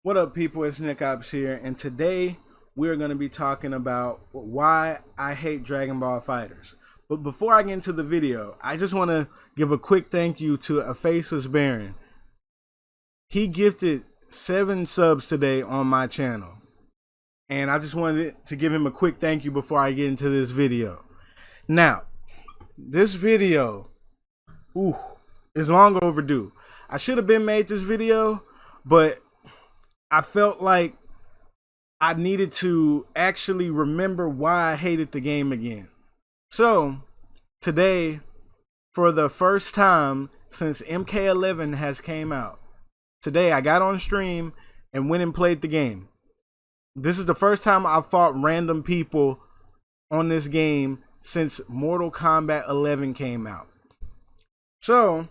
What up, people? It's Nick Ops here, and today we're going to be talking about why I hate Dragon Ball Fighters. But before I get into the video, I just want to give a quick thank you to A Faceless Baron. He gifted 7 subs today on my channel, and I just wanted to give him a quick thank you before I get into this video. Now, this video, is long overdue. I should have been made this video, but I felt like I needed to actually remember why I hated the game again. So today, for the first time since MK11 has came out, today I got on stream and went and played the game. This is the first time I've fought random people on this game since Mortal Kombat 11 came out. So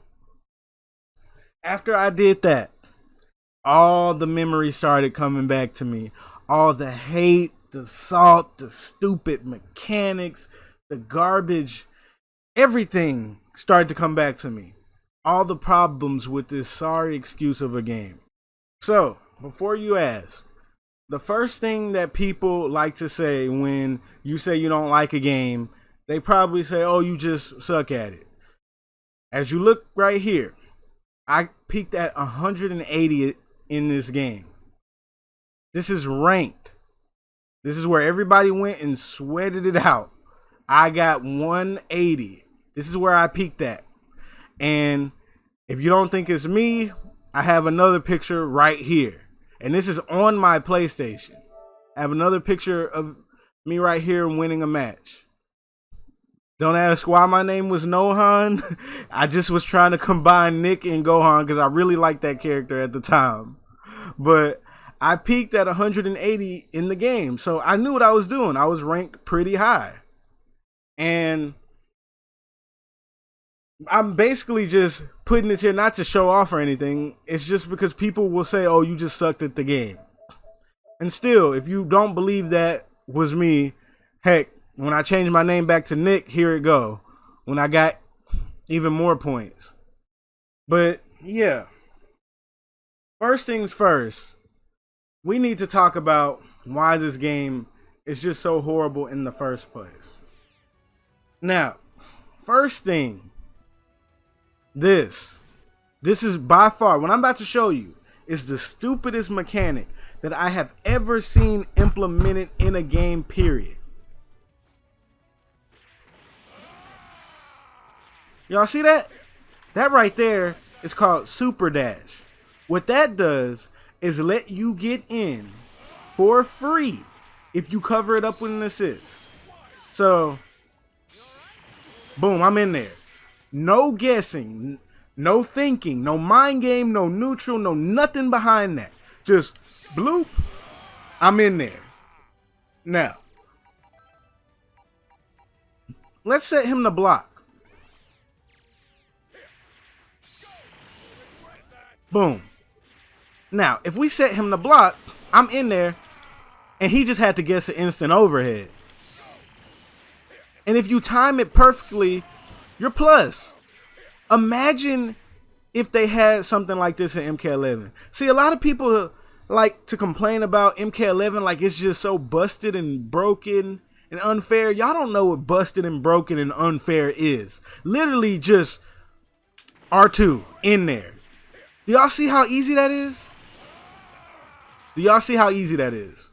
after I did that, all the memories started coming back to me. All the hate, the salt, the stupid mechanics, the garbage, everything started to come back to me. All the problems with this sorry excuse of a game. So, before you ask, the first thing that people like to say when you say you don't like a game, they probably say, oh, you just suck at it. As you look right here, I peaked at 180 in this game. This is ranked. This is where everybody went and sweated it out. I got 180. This is where I peaked at. And if you don't think it's me, I have another picture right here. And this is on my PlayStation. I have another picture of me right here winning a match. Don't ask why my name was Nohan. I just was trying to combine Nick and Gohan because I really liked that character at the time. But I peaked at 180 in the game. So I knew what I was doing. I was ranked pretty high. And I'm basically just putting this here not to show off or anything. It's just because people will say, oh, you just sucked at the game. And still, if you don't believe that was me, heck, when I changed my name back to Nick, here it go. When I got even more points. But yeah. First things first, we need to talk about why this game is just so horrible in the first place. Now, first thing, this is by far, what I'm about to show you, is the stupidest mechanic that I have ever seen implemented in a game, period. Y'all see that? That right there is called Super Dash. What that does is let you get in for free if you cover it up with an assist. So, boom, I'm in there. No guessing, no thinking, no mind game, no neutral, no nothing behind that. Just bloop, I'm in there. Now, let's set him to block. Boom. Now, if we set him to block, I'm in there, and he just had to guess an instant overhead. And if you time it perfectly, you're plus. Imagine if they had something like this in MK11. See, a lot of people like to complain about MK11 like it's just so busted and broken and unfair. Y'all don't know what busted and broken and unfair is. Literally just R2 in there. Do y'all see how easy that is? Do y'all see how easy that is?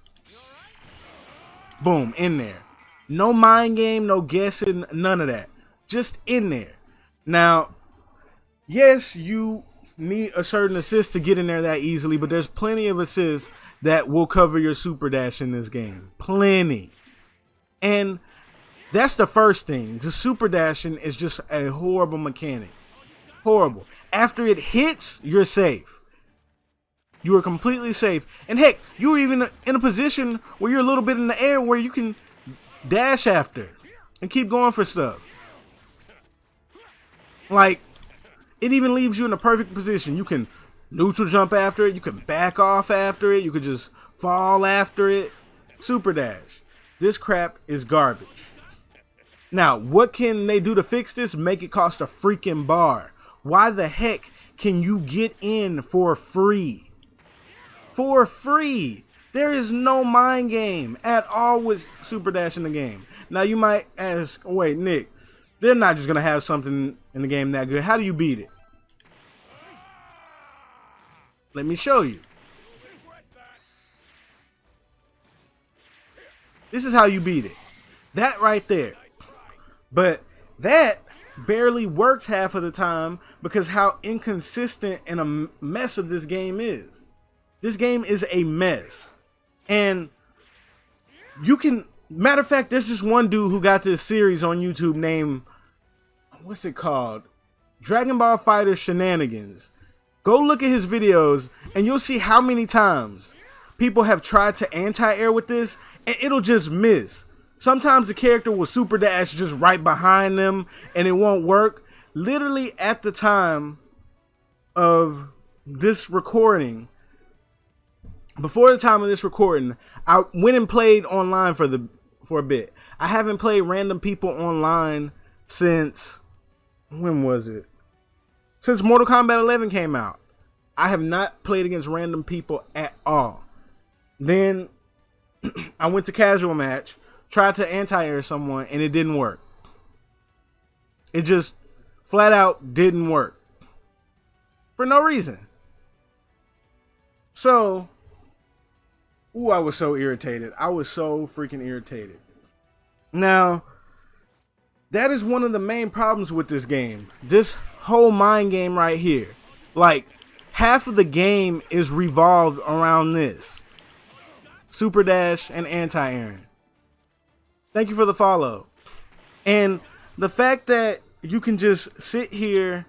Boom, in there. No mind game, no guessing, none of that. Just in there. Now, yes, you need a certain assist to get in there that easily, but there's plenty of assists that will cover your super dash in this game. Plenty. And that's the first thing. The super dashing is just a horrible mechanic. Horrible. After it hits, you're safe. You are completely safe. And heck, you were even in a position where you're a little bit in the air where you can dash after and keep going for stuff. Like, it even leaves you in a perfect position. You can neutral jump after it. You can back off after it. You could just fall after it. Super dash. This crap is garbage. Now, what can they do to fix this? Make it cost a freaking bar. Why the heck can you get in for free? for free. There is no mind game at all with Super Dash in the game. Now you might ask, wait, Nick, they're not just gonna have something in the game that good. How do you beat it? Let me show you. This is how you beat it. That right there. But that barely works half of the time because how inconsistent and a mess of this game is. This game is a mess. And you can, matter of fact, there's this one dude who got this series on YouTube named, what's it called? Dragon Ball Fighter Shenanigans. Go look at his videos and you'll see how many times people have tried to anti-air with this and it'll just miss. Sometimes the character will super dash just right behind them and it won't work. Literally at the time of this recording, before the time of this recording, I went and played online for a bit. I haven't played random people online since, when was it? Since Mortal Kombat 11 came out. I have not played against random people at all. Then I went to casual match, tried to anti-air someone, and it didn't work. It just flat out didn't work. For no reason. So, ooh, I was so irritated. I was so freaking irritated. Now, that is one of the main problems with this game. This whole mind game right here. Like, half of the game is revolved around this. Super dash and anti-airing. Thank you for the follow. And the fact that you can just sit here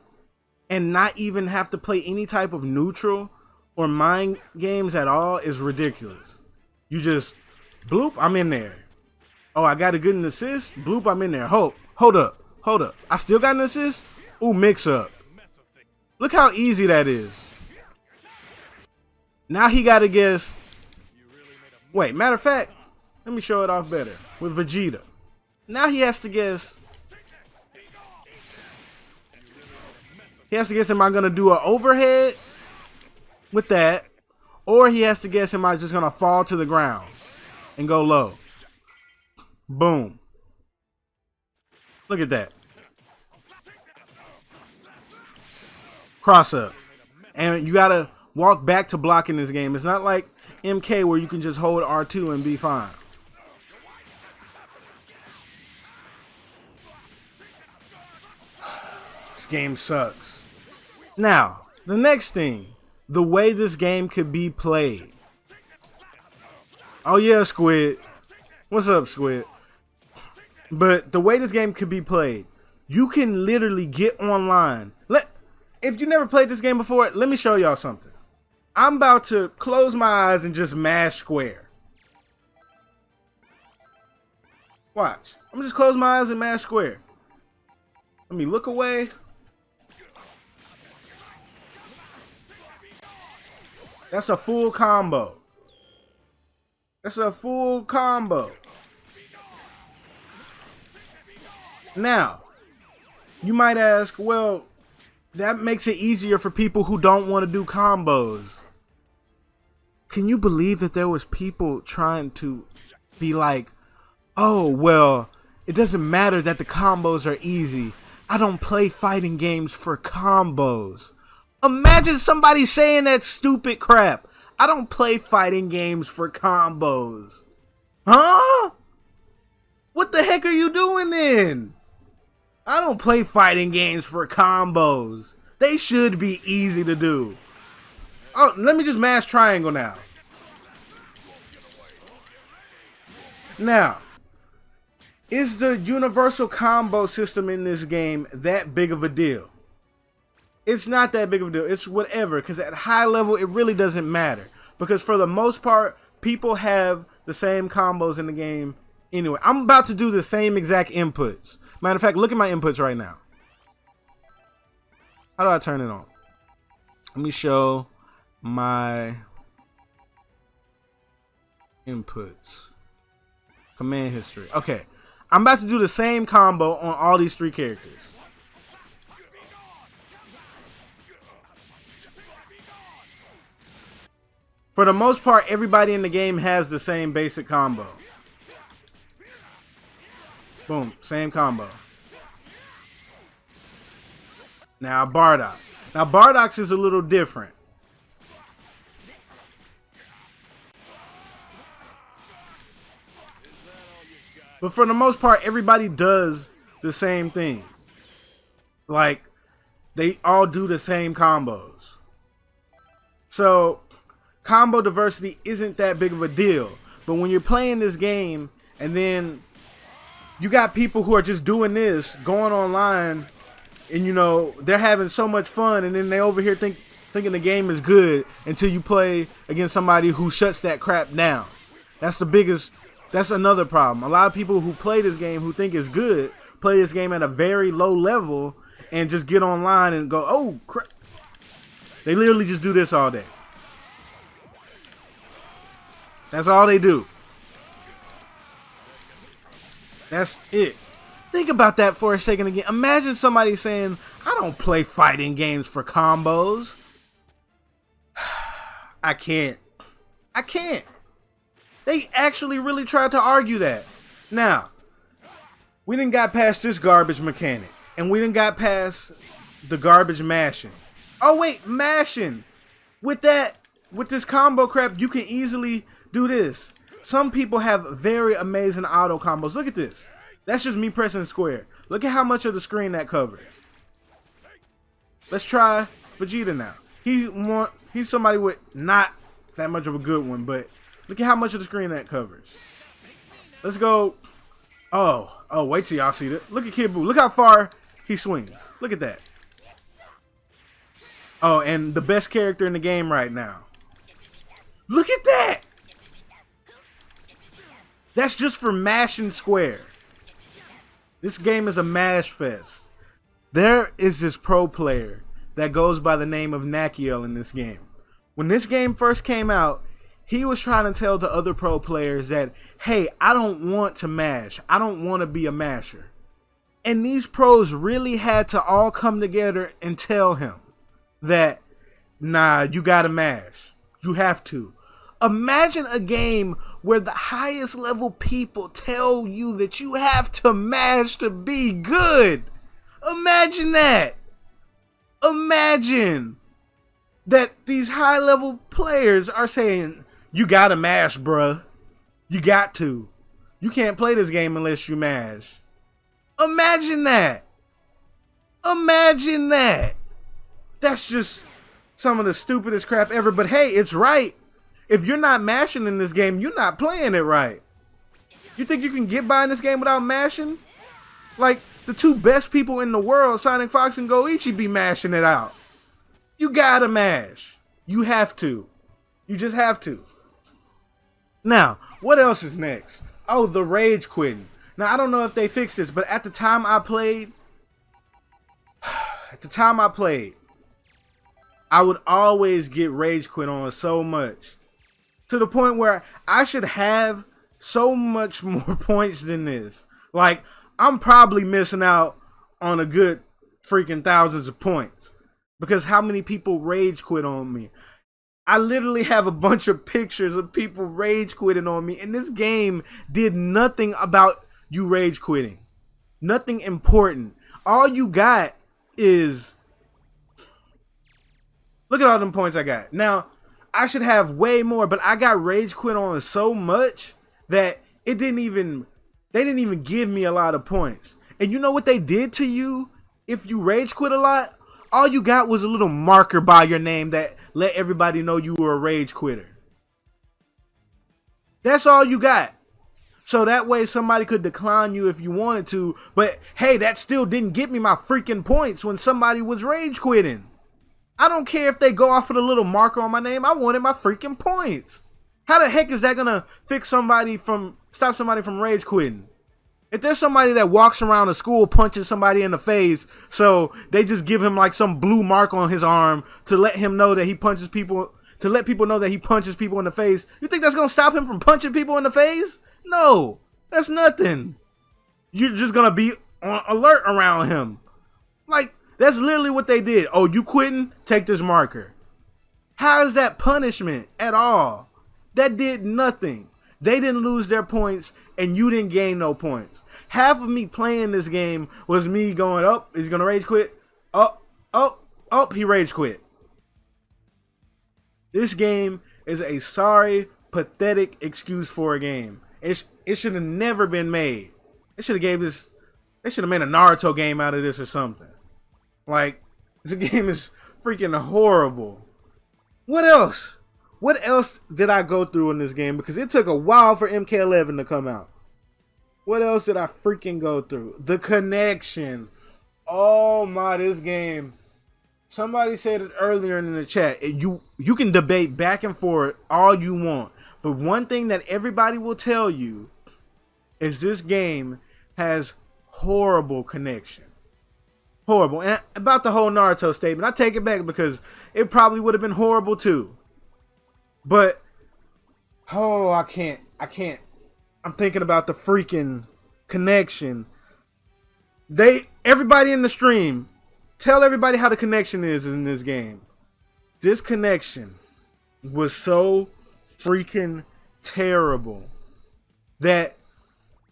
and not even have to play any type of neutral or mind games at all is ridiculous. You just, bloop, I'm in there. Oh, I got a good assist. Bloop, I'm in there. Hold up. I still got an assist? Ooh, mix up. Look how easy that is. Now he got to guess. Wait, matter of fact, let me show it off better with Vegeta. Now he has to guess. He has to guess, am I going to do an overhead with that? Or he has to guess, am I just going to fall to the ground and go low? Boom. Look at that. Cross up. And you got to walk back to block in this game. It's not like MK where you can just hold R2 and be fine. This game sucks. Now, the next thing. The way this game could be played. Oh yeah, Squid. What's up, Squid? But the way this game could be played, you can literally get online. If you never played this game before, let me show y'all something. I'm about to close my eyes and just mash square. Watch. I'm gonna just close my eyes and mash square. Let me look away. That's a full combo. That's a full combo. Now, you might ask, well, that makes it easier for people who don't want to do combos. Can you believe that there was people trying to be like, oh, well, it doesn't matter that the combos are easy. I don't play fighting games for combos. Imagine somebody saying that stupid crap. I don't play fighting games for combos. Huh? What the heck are you doing then? I don't play fighting games for combos. They should be easy to do. Oh, let me just mash triangle now. Now, is the universal combo system in this game that big of a deal? It's not that big of a deal. It's whatever, because at high level, it really doesn't matter. Because for the most part, people have the same combos in the game anyway. I'm about to do the same exact inputs. Matter of fact, look at my inputs right now. How do I turn it on? Let me show my inputs. Command history. Okay. I'm about to do the same combo on all these three characters. For the most part, everybody in the game has the same basic combo. Boom, same combo. Now Bardock. Now Bardock's is a little different. But for the most part, everybody does the same thing. Like, they all do the same combos. So, combo diversity isn't that big of a deal. But when you're playing this game, and then you got people who are just doing this, going online, and you know, they're having so much fun, and then they over here thinking the game is good until you play against somebody who shuts that crap down. That's another problem. A lot of people who play this game who think it's good, play this game at a very low level and just get online and go, oh crap. They literally just do this all day. That's all they do. That's it. Think about that for a second again. Imagine somebody saying, I don't play fighting games for combos. I can't. They actually really tried to argue that. Now, we done got past this garbage mechanic. And we done got past the garbage mashing. Oh wait, mashing. With this combo crap, you can easily do this. Some people have very amazing auto combos. Look at this. That's just me pressing square. Look at how much of the screen that covers. Let's try Vegeta now. He's somebody with not that much of a good one, but look at how much of the screen that covers. Let's go. Oh, wait till y'all see that. Look at Kid Buu. Look how far he swings. Look at that. Oh, and the best character in the game right now. Look at that. That's just for mashing square. This game is a mash fest. There is this pro player that goes by the name of Nakiel in this game. When this game first came out, he was trying to tell the other pro players that, hey, I don't want to mash. I don't want to be a masher. And these pros really had to all come together and tell him that, nah, you gotta mash. You have to. Imagine a game where the highest level people tell you that you have to mash to be good. Imagine that. Imagine that these high level players are saying, you gotta mash, bruh. You got to. You can't play this game unless you mash. Imagine that. Imagine that. That's just some of the stupidest crap ever. But hey, it's right. If you're not mashing in this game, you're not playing it right. You think you can get by in this game without mashing? Like, the two best people in the world, Sonic Fox and Goichi, be mashing it out. You gotta mash. You have to. You just have to. Now, what else is next? Oh, the rage quitting. Now, I don't know if they fixed this, but at the time I played, I would always get rage quit on so much. To the point where I should have so much more points than this. Like, I'm probably missing out on a good freaking thousands of points. Because how many people rage quit on me? I literally have a bunch of pictures of people rage quitting on me. And this game did nothing about you rage quitting. Nothing important. All you got is... Look at all them points I got. Now, I should have way more, but I got rage quit on so much that they didn't even give me a lot of points. And you know what they did to you if you rage quit a lot? All you got was a little marker by your name that let everybody know you were a rage quitter. That's all you got. So that way somebody could decline you if you wanted to, but hey, that still didn't get me my freaking points when somebody was rage quitting. I don't care if they go off with a little marker on my name. I wanted my freaking points. How the heck is that gonna stop somebody from rage quitting? If there's somebody that walks around the school punching somebody in the face, so they just give him like some blue mark on his arm to let him know that he punches people, to let people know that he punches people in the face, you think that's gonna stop him from punching people in the face? No, that's nothing. You're just gonna be on alert around him. Like, that's literally what they did. Oh, you quitting? Take this marker. How is that punishment at all? That did nothing. They didn't lose their points and you didn't gain no points. Half of me playing this game was me going, oh, he's going to rage quit. Oh, he rage quit. This game is a sorry, pathetic excuse for a game. It should have never been made. They should have made a Naruto game out of this or something. Like, this game is freaking horrible. What else? What else did I go through in this game? Because it took a while for MK11 to come out. What else did I freaking go through? The connection. Oh my, this game. Somebody said it earlier in the chat. You can debate back and forth all you want. But one thing that everybody will tell you is this game has horrible connection. Horrible. And about the whole Naruto statement, I take it back because it probably would have been horrible too. But, oh, I can't. I'm thinking about the freaking connection. Everybody in the stream, tell everybody how the connection is in this game. This connection was so freaking terrible that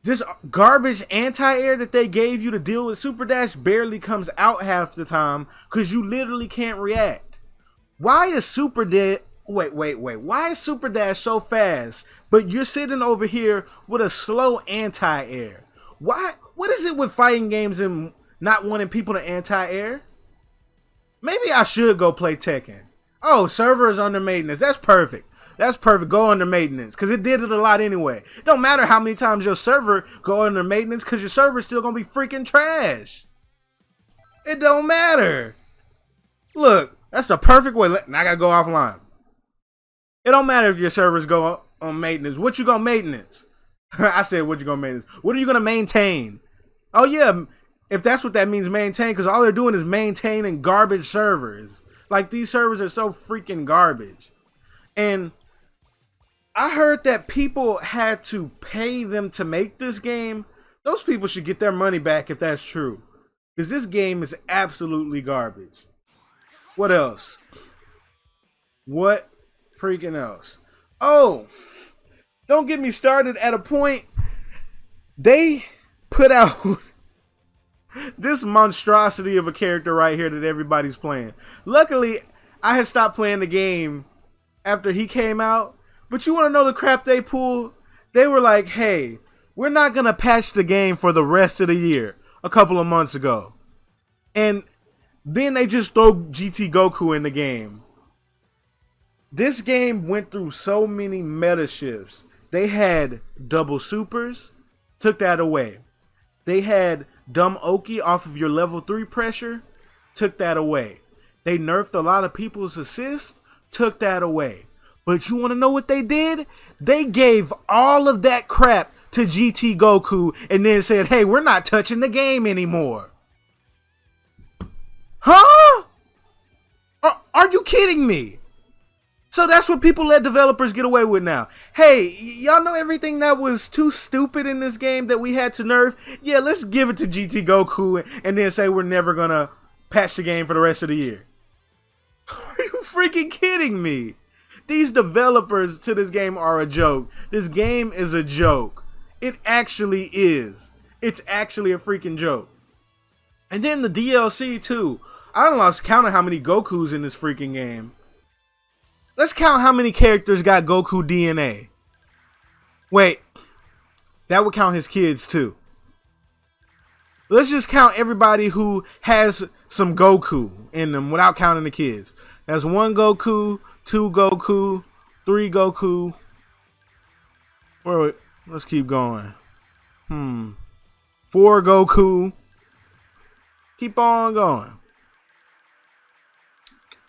this garbage anti-air that they gave you to deal with Super Dash barely comes out half the time because you literally can't react. Why is Super Dash... Wait. Why is Super Dash so fast, but you're sitting over here with a slow anti-air? Why? What is it with fighting games and not wanting people to anti-air? Maybe I should go play Tekken. Oh, server is under maintenance. That's perfect. That's perfect. Go under maintenance because it did it a lot anyway. It don't matter how many times your server go under maintenance because your server's still going to be freaking trash. It don't matter. Look, that's the perfect way. Now I got to go offline. It don't matter if your servers go on maintenance. What you gonna maintenance? I said, what you gonna maintenance? What are you gonna maintain? Oh yeah, if that's what that means, maintain, because all they're doing is maintaining garbage servers. Like, these servers are so freaking garbage. And I heard that people had to pay them to make this game. Those people should get their money back if that's true, because this game is absolutely garbage. What else? What freaking else? Oh, don't get me started. At a point, they put out this monstrosity of a character right here that everybody's playing. Luckily, I had stopped playing the game after he came out. But you want to know the crap they pulled? They were like, hey, we're not going to patch the game for the rest of the year a couple of months ago. And then they just throw GT Goku in the game. This game went through so many meta shifts. They had double supers, took that away. They had dumb Oki off of your level 3 pressure, took that away. They nerfed a lot of people's assists, took that away. But you want to know what they did? They gave all of that crap to GT Goku and then said, hey, we're not touching the game anymore. Huh? Are you kidding me? So that's what people let developers get away with now. Hey, y'all know everything that was too stupid in this game that we had to nerf? Yeah, let's give it to GT Goku and then say we're never going to patch the game for the rest of the year. Are you freaking kidding me? These developers to this game are a joke. This game is a joke. It actually is. It's actually a freaking joke. And then the DLC too. I done lost count of how many Gokus in this freaking game. Let's count how many characters got Goku DNA. Wait, that would count his kids too. Let's just count everybody who has some Goku in them without counting the kids. That's 1 Goku, 2 Goku, 3 Goku. Wait, let's keep going. 4 Goku. Keep on going.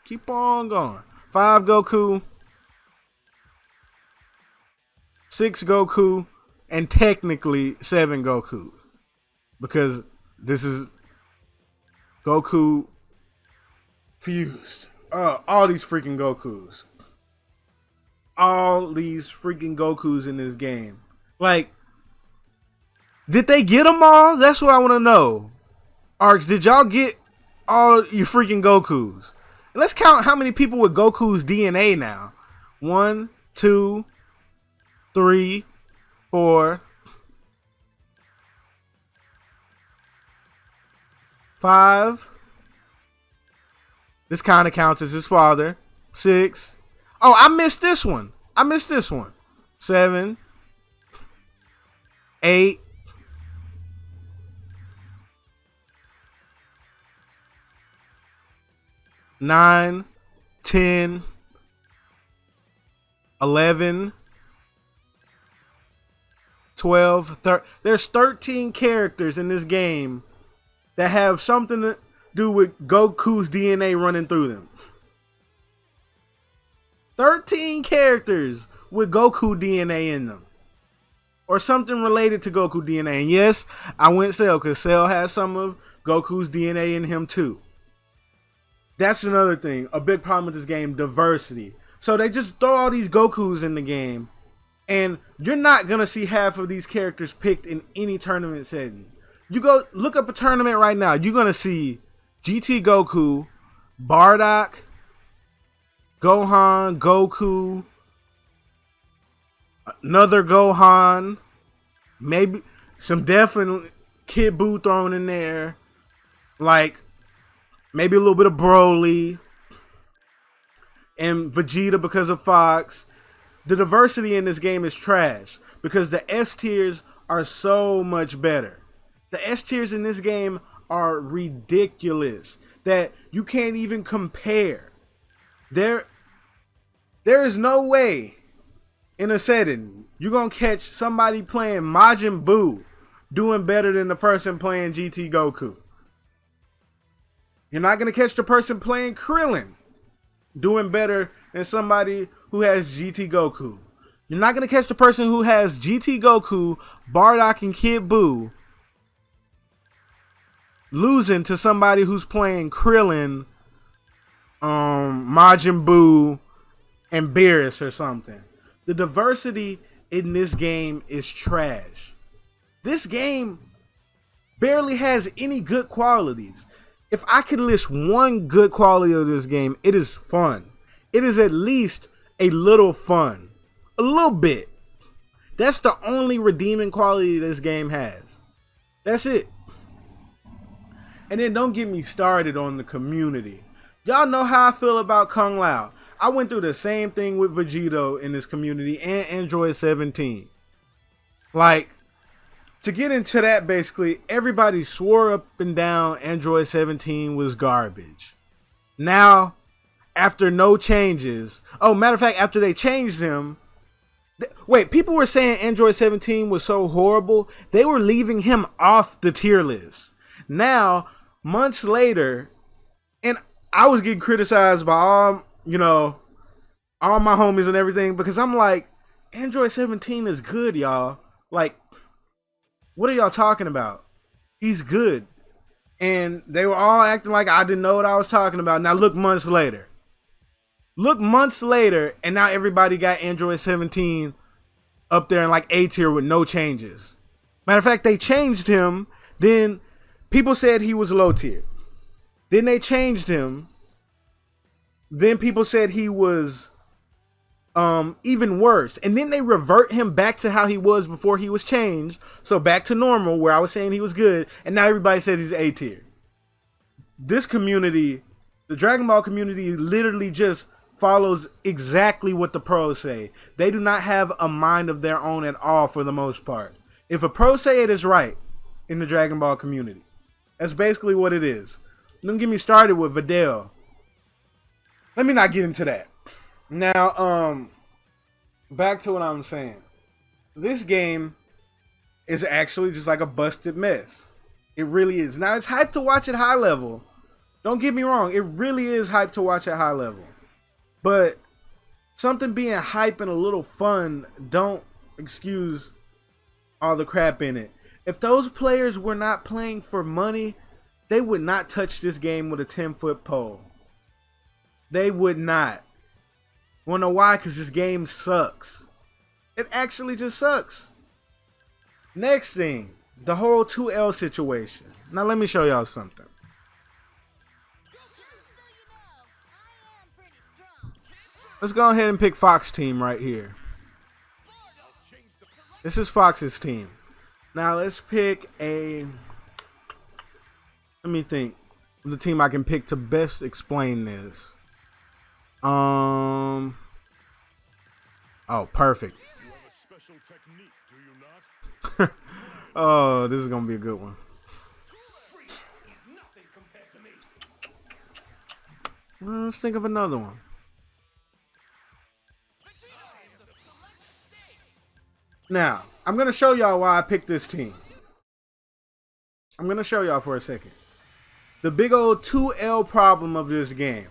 Keep on going. 5 Goku, 6 Goku, and technically 7 Goku. Because this is Goku fused. All these freaking Gokus. All these freaking Gokus in this game. Like, did they get them all? That's what I want to know. Arcs, did y'all get all your freaking Gokus? Let's count how many people with Goku's DNA now. 1, 2, 3, 4, 5. This kind of counts as his father. 6. Oh, I missed this one. 7, 8. 9, 10, 11, 12, 13. There's 13 characters in this game that have something to do with Goku's DNA running through them. 13 characters with Goku DNA in them. Or something related to Goku DNA. And yes, I went Cell because Cell has some of Goku's DNA in him too. That's another thing. A big problem with this game, diversity. So they just throw all these Gokus in the game, and you're not going to see half of these characters picked in any tournament setting. You go look up a tournament right now, you're going to see GT Goku, Bardock, Gohan, Goku, another Gohan, maybe some definite Kid Buu thrown in there, like maybe a little bit of Broly and Vegeta because of Fox. The diversity in this game is trash because the S tiers are so much better. The S tiers in this game are ridiculous that you can't even compare. There is no way in a setting you're going to catch somebody playing Majin Buu doing better than the person playing GT Goku. You're not going to catch the person playing Krillin doing better than somebody who has GT Goku. You're not going to catch the person who has GT Goku, Bardock, and Kid Buu losing to somebody who's playing Krillin, Majin Buu, and Beerus or something. The diversity in this game is trash. This game barely has any good qualities. If I could list one good quality of this game, it is fun. It is at least a little fun. A little bit. That's the only redeeming quality this game has. That's it. And then don't get me started on the community. Y'all know how I feel about Kung Lao. I went through the same thing with Vegito in this community and Android 17. Like, to get into that, basically, everybody swore up and down Android 17 was garbage. Now, after no changes, oh, matter of fact, after they changed him, wait, people were saying Android 17 was so horrible, they were leaving him off the tier list. Now, months later, and I was getting criticized by all my homies and everything, because I'm like, Android 17 is good, y'all. Like, what are y'all talking about? He's good. And they were all acting like I didn't know what I was talking about. Now look months later. And now everybody got Android 17 up there in like A tier with no changes. Matter of fact, they changed him. Then people said he was low tier. Then they changed him. Then people said he was even worse, and then they revert him back to how he was before he was changed, so back to normal where I was saying he was good, and now everybody says he's A tier. This community, the Dragon Ball community, literally just follows exactly what the pros say. They do not have a mind of their own at all for the most part. If a pro say it is right in the Dragon Ball community, that's basically what it is. Don't get me started with Videl. Let me not get into that. Now, back to what I'm saying. This game is actually just like a busted mess. It really is. Now, it's hyped to watch at high level. Don't get me wrong. It really is hyped to watch at high level. But something being hype and a little fun don't excuse all the crap in it. If those players were not playing for money, they would not touch this game with a 10-foot pole. They would not. Wanna know why? Because this game sucks. It actually just sucks. Next thing, the whole 2L situation. Now let me show y'all something. Let's go ahead and pick Fox team right here. This is Fox's team. Now let's pick a, let me think, the team I can pick to best explain this. Oh, perfect. You have a special technique, do you not? Oh, this is gonna be a good one. Let's think of another one. Now, I'm gonna show y'all why I picked this team. I'm gonna show y'all for a second. The big old 2L problem of this game.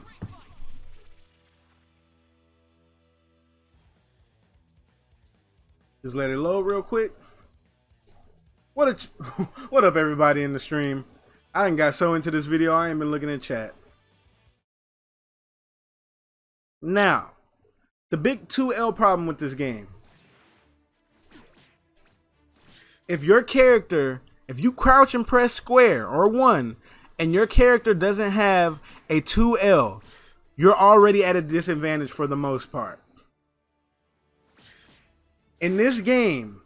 Just let it load real quick. What up, everybody in the stream? I done got so into this video, I ain't been looking at chat. Now, the big 2L problem with this game. If your character, if you crouch and press square or 1, and your character doesn't have a 2L, you're already at a disadvantage for the most part. In this game,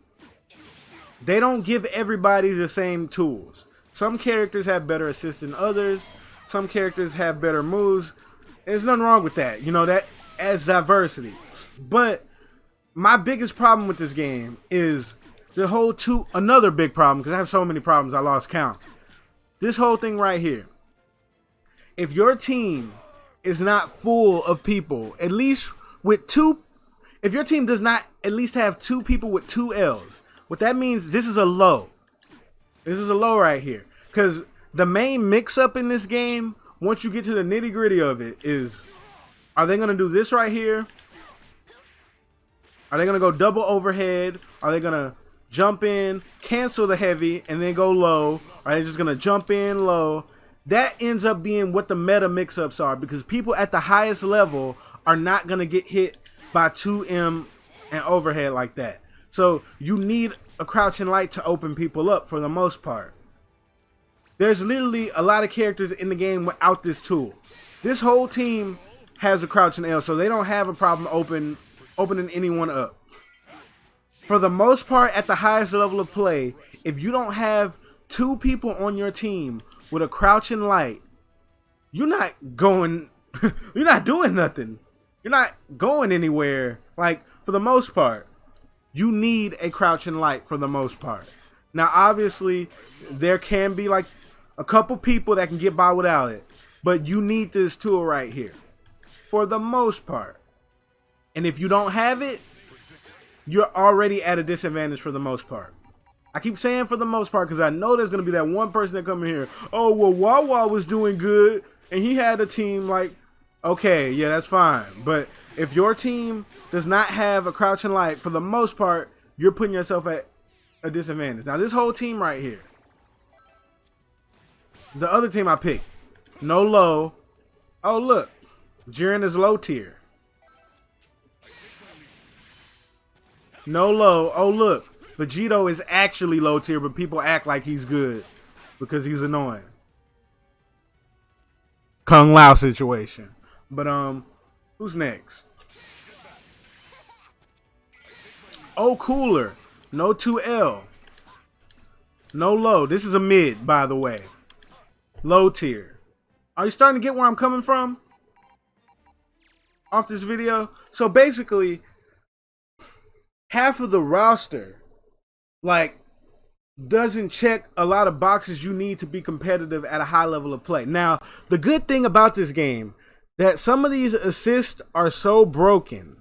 they don't give everybody the same tools. Some characters have better assists than others. Some characters have better moves. There's nothing wrong with that. You know, that adds diversity. But my biggest problem with this game is the whole another big problem, because I have so many problems I lost count. This whole thing right here. If your team is not full of people, at least with if your team does not at least have 2 people with 2 L's, what that means, this is a low. This is a low right here. Because the main mix-up in this game, once you get to the nitty-gritty of it, is, are they going to do this right here? Are they going to go double overhead? Are they going to jump in, cancel the heavy, and then go low? Are they just going to jump in low? That ends up being what the meta mix-ups are, because people at the highest level are not going to get hit by 2M and overhead like that. So you need a crouching light to open people up for the most part. There's literally a lot of characters in the game without this tool. This whole team has a crouching L, so they don't have a problem opening anyone up. For the most part, at the highest level of play, if you don't have 2 people on your team with a crouching light, you're not going, you're not doing nothing. You're not going anywhere. Like, for the most part, you need a crouching light for the most part. Now, obviously, there can be like a couple people that can get by without it, but you need this tool right here for the most part. And if you don't have it, you're already at a disadvantage for the most part. I keep saying for the most part because I know there's going to be that one person that come in here, oh, well, Wawa was doing good and he had a team like, okay, yeah, that's fine. But if your team does not have a crouching light, for the most part, you're putting yourself at a disadvantage. Now, this whole team right here, the other team I picked, no low. Oh, look, Jiren is low tier. No low. Oh, look, Vegito is actually low tier, but people act like he's good because he's annoying. Kung Lao situation. But who's next? Oh, Cooler. No 2L. No low. This is a mid, by the way. Low tier. Are you starting to get where I'm coming from? Off this video? So basically, half of the roster, like, doesn't check a lot of boxes you need to be competitive at a high level of play. Now, the good thing about this game, that some of these assists are so broken.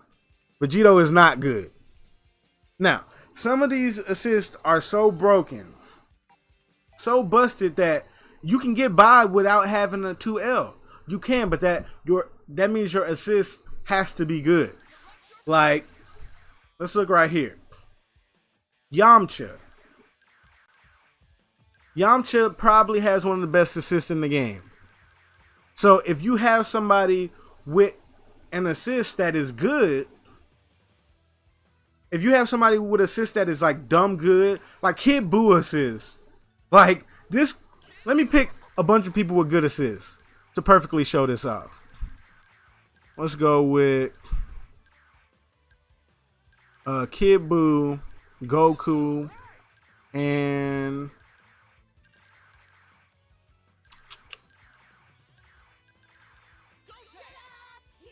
Vegito is not good. Now, some of these assists are so broken, so busted that you can get by without having a 2L. You can, but that means your assist has to be good. Like, let's look right here. Yamcha. Yamcha probably has one of the best assists in the game. So if you have somebody with an assist that is good, if you have somebody with assist that is like dumb good, like Kid Buu assist, like this, let me pick a bunch of people with good assists to perfectly show this off. Let's go with Kid Buu, Goku, and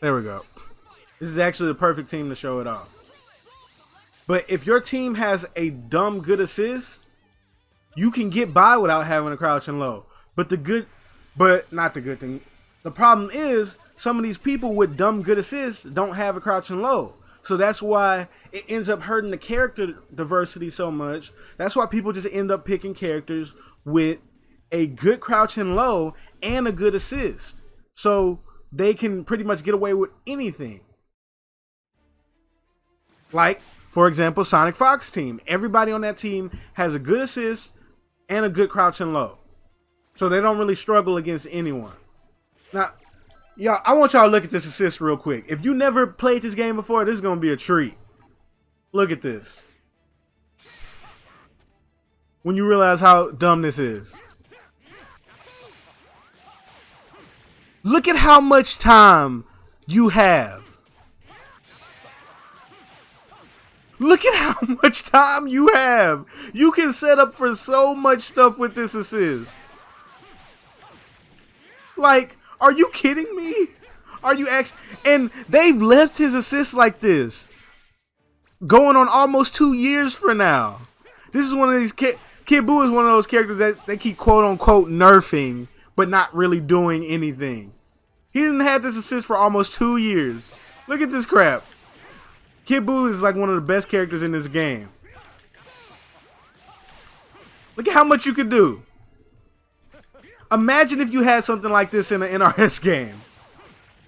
there we go. This is actually the perfect team to show it off. But if your team has a dumb good assist, you can get by without having a crouching low. But not the good thing. The problem is some of these people with dumb good assists don't have a crouching low. So that's why it ends up hurting the character diversity so much. That's why people just end up picking characters with a good crouching low and a good assist. So they can pretty much get away with anything. Like, for example, Sonic Fox team. Everybody on that team has a good assist and a good crouching low. So they don't really struggle against anyone. Now, y'all, I want y'all to look at this assist real quick. If you never played this game before, this is going to be a treat. Look at this. When you realize how dumb this is. Look at how much time you have. Look at how much time you have. You can set up for so much stuff with this assist. Like, are you kidding me? Are you actually? And they've left his assist like this, going on almost 2 years for now. This is one of these Kid Buu is one of those characters that they keep quote unquote nerfing, but not really doing anything. He didn't have this assist for almost 2 years. Look at this crap. Kid Buu is like one of the best characters in this game. Look at how much you could do. Imagine if you had something like this in an NRS game.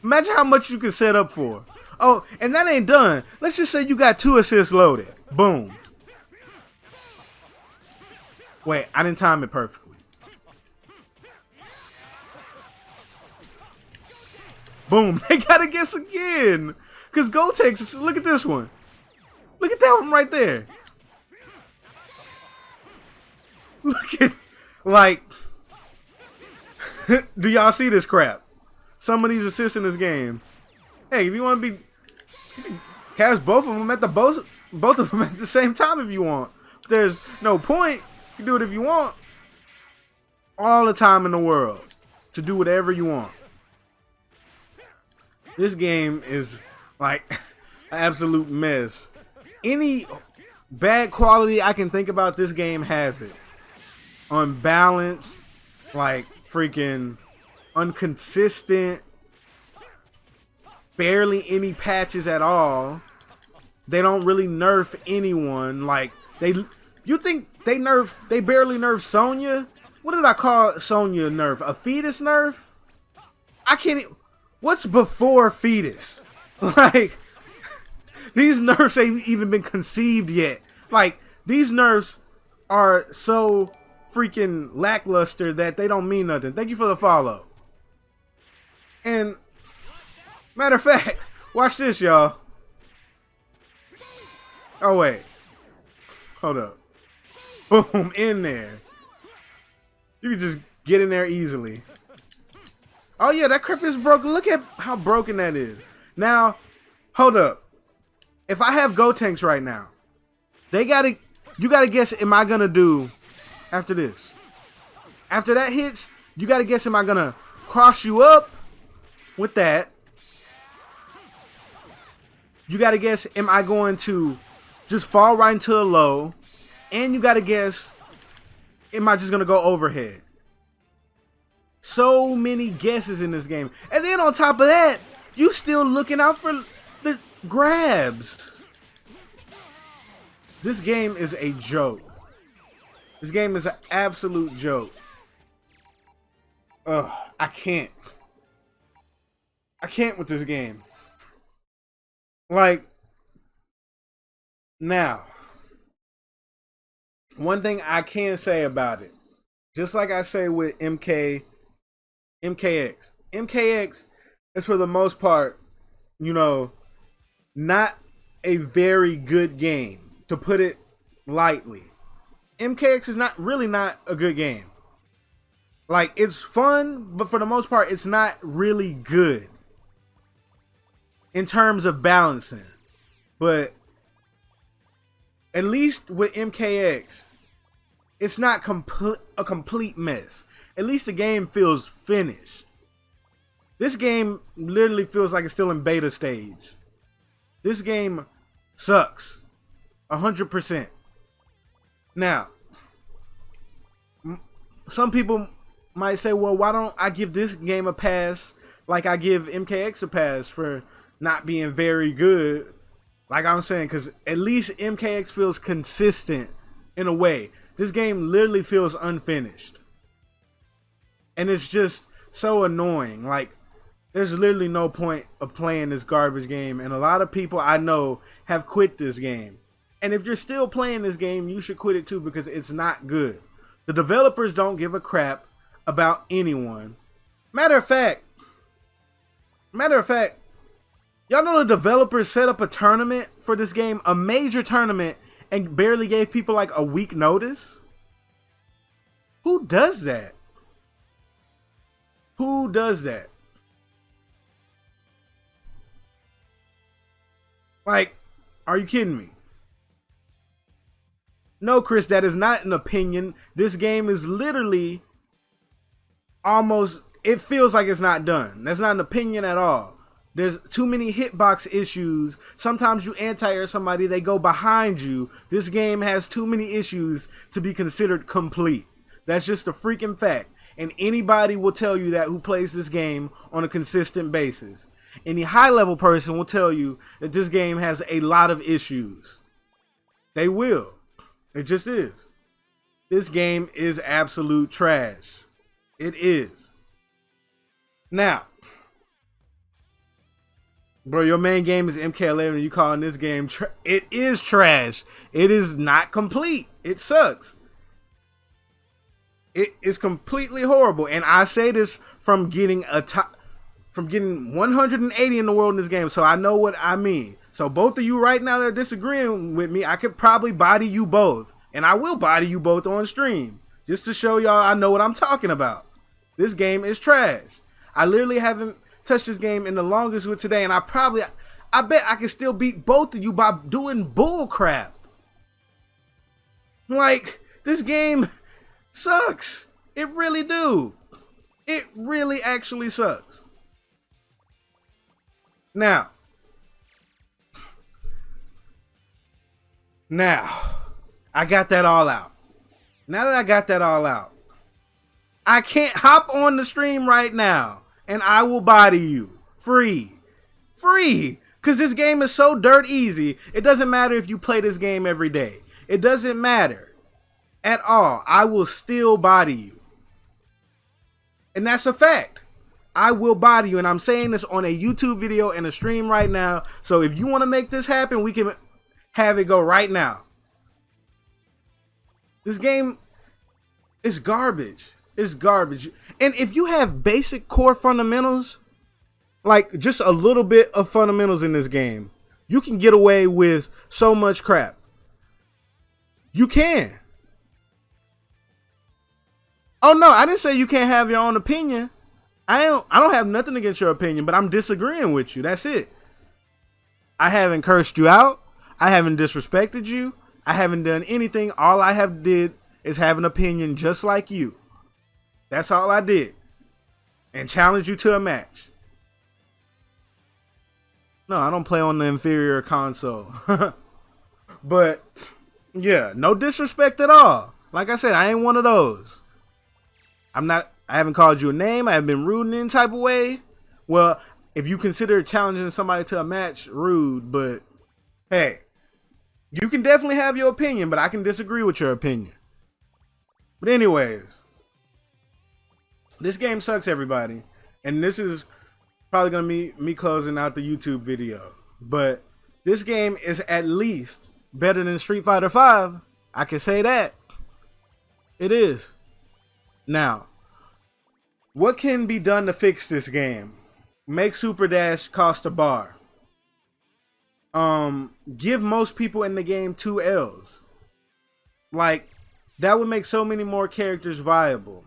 Imagine how much you could set up for. Oh, and that ain't done. Let's just say you got 2 assists loaded. Boom. Wait, I didn't time it perfectly. Boom. They gotta guess again. Because Gotenks, look at this one. Look at that one right there. Look at, like, do y'all see this crap? Some of these assists in this game. Hey, if you want to be, you can cast both of them at both of them at the same time if you want. But there's no point. You can do it if you want. All the time in the world to do whatever you want. This game is like an absolute mess. Any bad quality I can think about, this game has it. Unbalanced, like freaking inconsistent, barely any patches at all. They don't really nerf anyone. Like you think they barely nerf Sonya? What did I call Sonya nerf? A fetus nerf? I can't. What's before fetus? Like, these nerfs ain't even been conceived yet. Like, these nerfs are so freaking lackluster that they don't mean nothing. Thank you for the follow. And, matter of fact, watch this, y'all. Oh, wait. Hold up. Boom, in there. You can just get in there easily. Oh, yeah, that crap is broken. Look at how broken that is. Now, hold up. If I have Gotenks right now, you gotta guess, am I gonna do after this? After that hits, you gotta guess, am I gonna cross you up with that? You gotta guess, am I going to just fall right into a low? And you gotta guess, am I just gonna go overhead? So many guesses in this game. And then on top of that, you still looking out for the grabs. This game is a joke. This game is an absolute joke. Ugh, I can't. I can't with this game. Like, now, one thing I can say about it, just like I say with MKX is for the most part, you know, not a very good game, to put it lightly. MKX is not a good game. Like, it's fun, but for the most part, it's not really good in terms of balancing. But At least with MKX, it's not a complete mess. At least the game feels finished. This game literally feels like it's still in beta stage. This game sucks. 100%. Now, some people might say, well, why don't I give this game a pass like I give MKX a pass for not being very good? Like I'm saying, because at least MKX feels consistent in a way. This game literally feels unfinished. And it's just so annoying. Like, there's literally no point of playing this garbage game. And a lot of people I know have quit this game. And if you're still playing this game, you should quit it too, because it's not good. The developers don't give a crap about anyone. Matter of fact, y'all know the developers set up a tournament for this game, a major tournament, and barely gave people like a week notice? Who does that? Who does that? Like, are you kidding me? No, Chris, that is not an opinion. This game is literally almost, it feels like it's not done. That's not an opinion at all. There's too many hitbox issues. Sometimes you anti-air somebody, they go behind you. This game has too many issues to be considered complete. That's just a freaking fact. And anybody will tell you that who plays this game on a consistent basis. Any high-level person will tell you that this game has a lot of issues. They will. It just is. This game is absolute trash. It is. Now, bro, your main game is MK11 and you calling this game it is trash. It is not complete. It sucks. It is completely horrible. And I say this from getting from getting 180 in the world in this game, so I know what I mean. So both of you right now that are disagreeing with me, I could probably body you both. And I will body you both on stream. Just to show y'all I know what I'm talking about. This game is trash. I literally haven't touched this game in the longest with today, and I bet I can still beat both of you by doing bull crap. Like, this game sucks. It really do. It really actually sucks. Now, I got that all out. Now that I got that all out, I can't hop on the stream right now and I will body you. Free. Because this game is so dirt easy. It doesn't matter if you play this game every day. It doesn't matter at all. I will still body you. And that's a fact. I will body you. And I'm saying this on a YouTube video and a stream right now. So if you want to make this happen, we can have it go right now. This game is garbage. It's garbage. And if you have basic core fundamentals, like just a little bit of fundamentals in this game, you can get away with so much crap. You can. Oh no, I didn't say you can't have your own opinion. I don't have nothing against your opinion, but I'm disagreeing with you. That's it. I haven't cursed you out. I haven't disrespected you. I haven't done anything. All I have did is have an opinion just like you. That's all I did. And challenge you to a match. No, I don't play on the inferior console. But, yeah, no disrespect at all. Like I said, I ain't one of those. I haven't called you a name. I haven't been rude in any type of way. Well, if you consider challenging somebody to a match rude, but hey, you can definitely have your opinion, but I can disagree with your opinion. But anyways, this game sucks, everybody. And this is probably going to be me closing out the YouTube video. But this game is at least better than Street Fighter V. I can say that. It is. Now, what can be done to fix this game? Make Super Dash cost a bar. Give most people in the game 2 L's. Like, that would make so many more characters viable.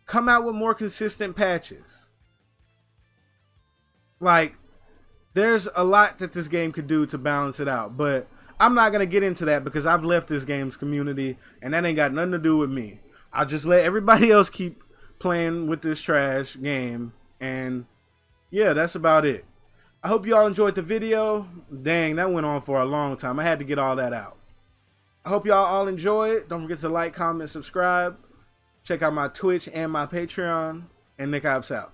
Come out with more consistent patches. Like, there's a lot that this game could do to balance it out, but I'm not gonna get into that because I've left this game's community, and that ain't got nothing to do with me. I'll just let everybody else keep playing with this trash game, and yeah, that's about it. I hope you all enjoyed the video. Dang, that went on for a long time. I had to get all that out. I hope y'all all enjoy it. Don't forget to like, comment, subscribe. Check out my Twitch and my Patreon. And Nick Ops out.